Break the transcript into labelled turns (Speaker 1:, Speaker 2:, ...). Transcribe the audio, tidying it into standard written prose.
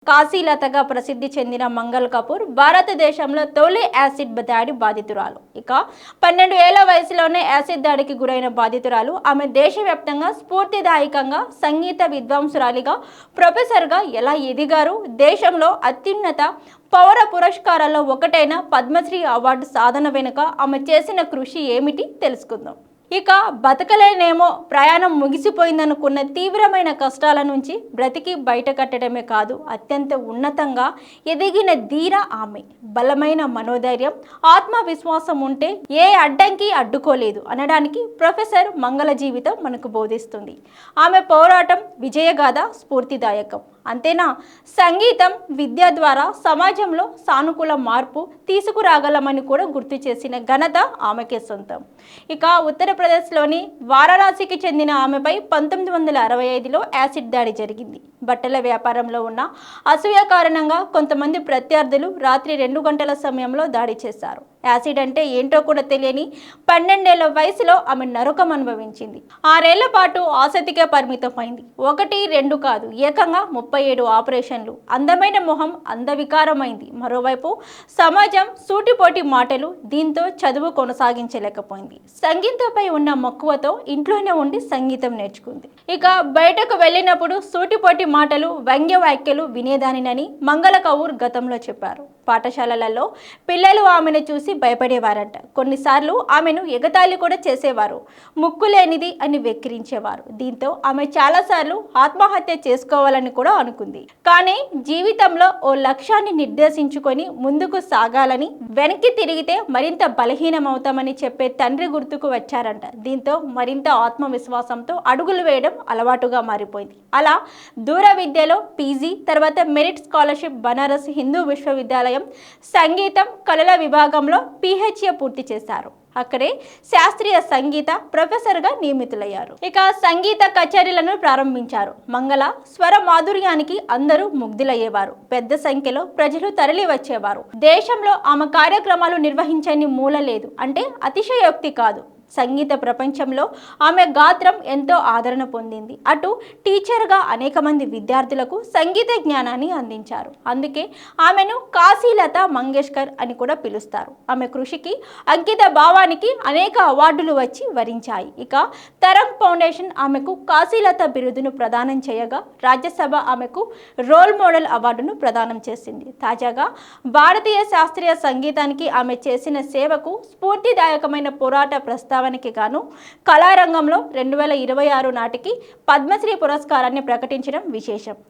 Speaker 1: కాశీలతగా ప్రసిద్ధి చెందిన మంగల్ కపూర్ భారతదేశంలో తొలి యాసిడ్ దాడి బాధితురాలు. ఇక 12 ఏళ్ల వయసులోనే యాసిడ్ దాడికి గురైన బాధితురాలు. ఆమె దేశవ్యాప్తంగా స్ఫూర్తిదాయకంగా సంగీత విద్వాంసురాలిగా, ప్రొఫెసర్గా ఎలా ఎదిగారు? దేశంలో అత్యున్నత పౌర పురస్కారాల్లో ఒకటైన పద్మశ్రీ అవార్డు సాధన వెనుక ఆమె చేసిన కృషి ఏమిటి తెలుసుకుందాం. ఇక బతకలేనేమో, ప్రయాణం ముగిసిపోయిందనుకున్న తీవ్రమైన కష్టాల నుంచి బ్రతికి బయట కట్టడమే కాదు, అత్యంత ఉన్నతంగా ఎదిగిన ధీర ఆమె. బలమైన మనోధైర్యం, ఆత్మవిశ్వాసం ఉంటే ఏ అడ్డంకి అడ్డుకోలేదు అనడానికి ప్రొఫెసర్ మంగళ జీవితం మనకు బోధిస్తుంది. ఆమె పోరాటం విజయగాథ స్ఫూర్తిదాయకం. అంతేనా, సంగీతం విద్య ద్వారా సమాజంలో సానుకూల మార్పు తీసుకురాగలమని కూడా గుర్తు చేసిన ఘనత ఆమెకే సొంతం. ఇక ఉత్తరప్రదేశ్లోని వారణాసికి చెందిన ఆమెపై 1965లో యాసిడ్ దాడి జరిగింది. బట్టల వ్యాపారంలో ఉన్న అసూయ కారణంగా కొంతమంది ప్రత్యర్థులు రాత్రి 2 గంటల సమయంలో దాడి చేశారు. యాసిడ్ అంటే ఏంటో కూడా తెలియని 12 ఏళ్ల వయసులో ఆమె నరకం అనుభవించింది. 6 ఏళ్ల పాటు ఆసక్తికే పరిమితమైంది. 1, 2 కాదు, ఏకంగా 37 ఆపరేషన్లు. అందమైన మొహం అందవికారమైంది. మరోవైపు సమాజం సూటిపోటి మాటలు, దీంతో చదువు కొనసాగించలేకపోయింది. సంగీతంపై ఉన్న మక్కువతో ఇంట్లోనే ఉండి సంగీతం నేర్చుకుంది. ఇక బయటకు వెళ్ళినప్పుడు సూటిపోటి మాటలు, వ్యంగ్య వ్యాఖ్యలు వినేదానినని మంగళ కపూర్ గతంలో చెప్పారు. పాఠశాలలలో పిల్లలు ఆమెను చూసి భయపడేవారంట. కొన్నిసార్లు ఆమెను ఎగతాళి కూడా చేసేవారు. ముక్కు లేనిది అని వెక్కిరించేవారు. దీంతో ఆమె చాలాసార్లు ఆత్మహత్య చేసుకోవాలని కూడా అనుకుంది. కానీ జీవితంలో ఓ లక్ష్యాన్ని నిర్దేశించుకొని ముందుకు సాగాలని, వెనక్కి తిరిగితే మరింత బలహీనమవుతామని చెప్పే తండ్రి గుర్తుకు వచ్చారంట. దీంతో మరింత ఆత్మవిశ్వాసంతో అడుగులు వేయడం అలవాటుగా మారిపోయింది. అలా దూర విద్యలో పీజీ, తర్వాత మెరిట్ స్కాలర్షిప్ బనారస్ హిందూ విశ్వవిద్యాలయం సంగీతం కళల విభాగంలో PhD పూర్తి చేశారు. అక్కడే శాస్త్రీయ సంగీత ప్రొఫెసర్గా నియమితులయ్యారు. ఇక సంగీత కచేరీలను ప్రారంభించారు. మంగళ స్వర మాధుర్యానికి అందరూ ముగ్ధులయ్యేవారు. పెద్ద సంఖ్యలో ప్రజలు తరలి వచ్చేవారు. దేశంలో ఆమె కార్యక్రమాలు నిర్వహించని మూల లేదు అంటే అతిశయోక్తి కాదు. సంగీత ప్రపంచంలో ఆమె గాత్రం ఎంతో ఆదరణ పొందింది. అటు టీచర్గా అనేక మంది విద్యార్థులకు సంగీత జ్ఞానాన్ని అందించారు. అందుకే ఆమెను కాశీలత మంగేష్కర్ అని కూడా పిలుస్తారు. ఆమె కృషికి, అంకిత భావానికి అనేక అవార్డులు వచ్చి వరించాయి. ఇక తరంగ్ ఫౌండేషన్ ఆమెకు కాశీలత బిరుదును ప్రదానం చేయగా, రాజ్యసభ ఆమెకు రోల్ మోడల్ అవార్డును ప్రదానం చేసింది. తాజాగా భారతీయ శాస్త్రీయ సంగీతానికి ఆమె చేసిన సేవకు స్ఫూర్తిదాయకమైన పోరాట ప్రస్తావనకి గాను కళారంగంలో 2026 నాటికి పద్మశ్రీ పురస్కారాన్ని ప్రకటించడం విశేషం.